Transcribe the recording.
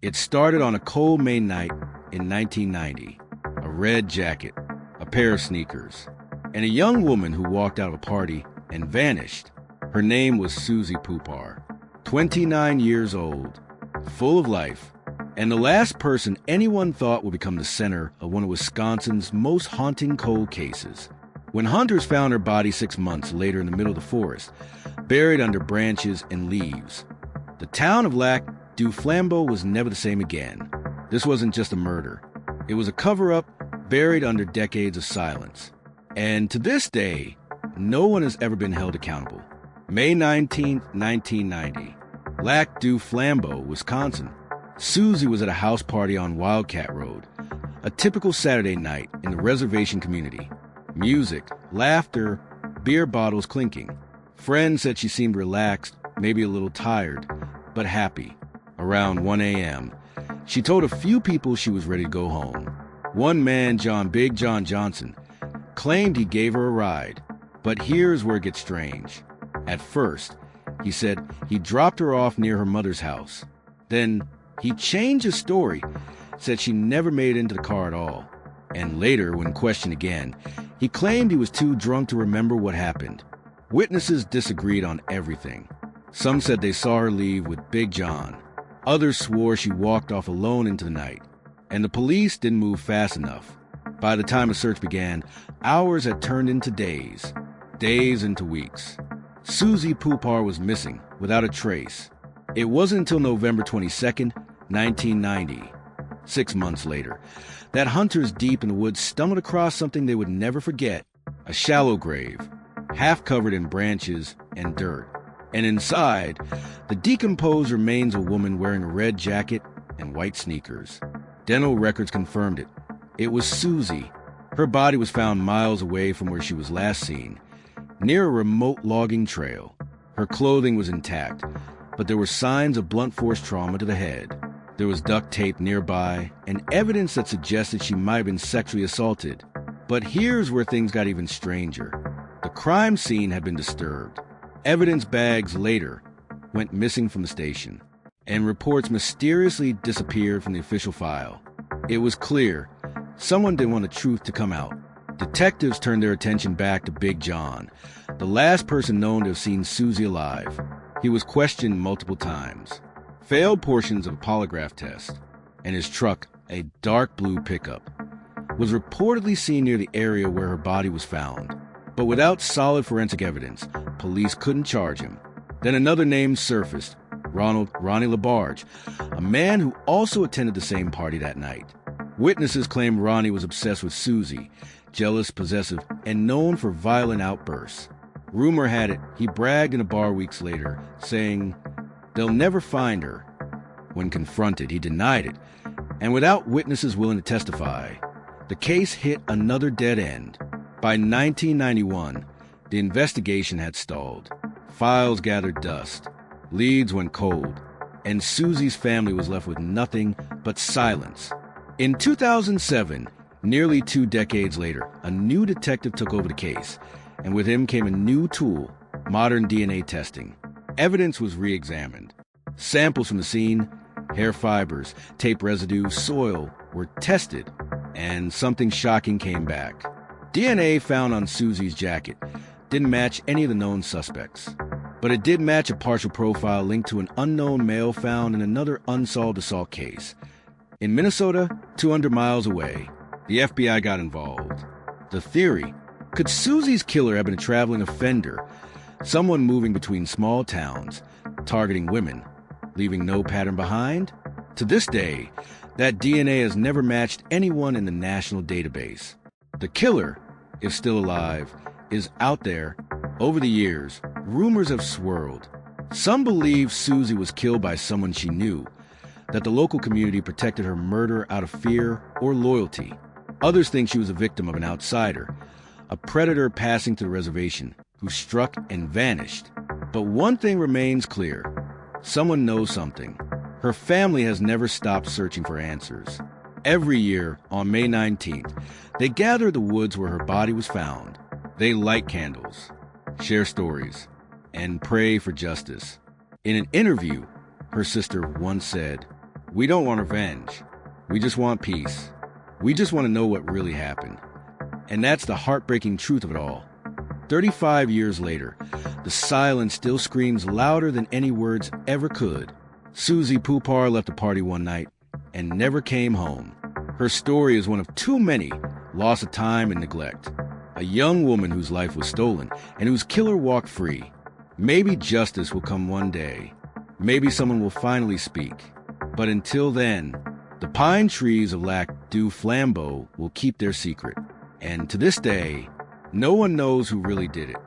It started on a cold May night in 1990. A red jacket, a pair of sneakers, and a young woman who walked out of a party and vanished. Her name was Suzy Poupart, 29 years old, full of life, and the last person anyone thought would become the center of one of Wisconsin's most haunting cold cases. When hunters found her body 6 months later in the middle of the forest, buried under branches and leaves, the town of Lac du Flambeau was never the same again. This wasn't just a murder. It was a cover-up buried under decades of silence. And to this day, no one has ever been held accountable. May 19, 1990, Lac du Flambeau, Wisconsin. Suzy was at a house party on Wildcat Road, a typical Saturday night in the reservation community. Music, laughter, beer bottles clinking. Friends said she seemed relaxed, maybe a little tired, but happy. Around 1 a.m., she told a few people she was ready to go home. One man, Big John Johnson, claimed he gave her a ride. But here's where it gets strange. At first, he said he dropped her off near her mother's house. Then he changed his story, said she never made it into the car at all. And later, when questioned again, he claimed he was too drunk to remember what happened. Witnesses disagreed on everything. Some said they saw her leave with Big John. Others swore she walked off alone into the night. And the police didn't move fast enough. By the time a search began, hours had turned into days. Days into weeks. Suzy Poupart was missing, without a trace. It wasn't until November 22nd, 1990, 6 months later, that hunters deep in the woods stumbled across something they would never forget. A shallow grave, half covered in branches and dirt. And inside, the decomposed remains of a woman wearing a red jacket and white sneakers. Dental records confirmed it. It was Suzy. Her body was found miles away from where she was last seen, near a remote logging trail. Her clothing was intact, but there were signs of blunt force trauma to the head. There was duct tape nearby, and evidence that suggested she might have been sexually assaulted. But here's where things got even stranger. The crime scene had been disturbed. Evidence bags later went missing from the station, and reports mysteriously disappeared from the official file. It was clear someone didn't want the truth to come out. Detectives turned their attention back to Big John, the last person known to have seen Suzy alive. He was questioned multiple times, failed portions of a polygraph test, and his truck, a dark blue pickup, was reportedly seen near the area where her body was found. But without solid forensic evidence, police couldn't charge him. Then another name surfaced, Ronnie Labarge, a man who also attended the same party that night. Witnesses claimed Ronnie was obsessed with Suzy, jealous, possessive, and known for violent outbursts. Rumor had it he bragged in a bar weeks later, saying, "They'll never find her." When confronted, he denied it, and without witnesses willing to testify, the case hit another dead end. By 1991, the investigation had stalled. Files gathered dust. Leads went cold. And Suzy's family was left with nothing but silence. In 2007, nearly 2 decades later, a new detective took over the case, and with him came a new tool, modern DNA testing. Evidence was re-examined. Samples from the scene, hair fibers, tape residue, soil, were tested, and something shocking came back. DNA found on Suzy's jacket didn't match any of the known suspects, but it did match a partial profile linked to an unknown male found in another unsolved assault case. In Minnesota, 200 miles away, the FBI got involved. The theory: could Suzy's killer have been a traveling offender, someone moving between small towns, targeting women, leaving no pattern behind? To this day, that DNA has never matched anyone in the national database. The killer, if still alive, is out there. Over the years, rumors have swirled. Some believe Suzy was killed by someone she knew, that the local community protected her murder out of fear or loyalty. Others think she was a victim of an outsider, a predator passing through the reservation who struck and vanished. But one thing remains clear: someone knows something. Her family has never stopped searching for answers. Every year, on May 19th, they gather at the woods where her body was found. They light candles, share stories, and pray for justice. In an interview, her sister once said, We don't want revenge. We just want peace. We just want to know what really happened. And that's the heartbreaking truth of it all. 35 years later, the silence still screams louder than any words ever could. Suzy Poupart left a party one night and never came home. Her story is one of too many loss of time and neglect. A young woman whose life was stolen and whose killer walked free. Maybe justice will come one day. Maybe someone will finally speak. But until then, the pine trees of Lac du Flambeau will keep their secret. And to this day, no one knows who really did it.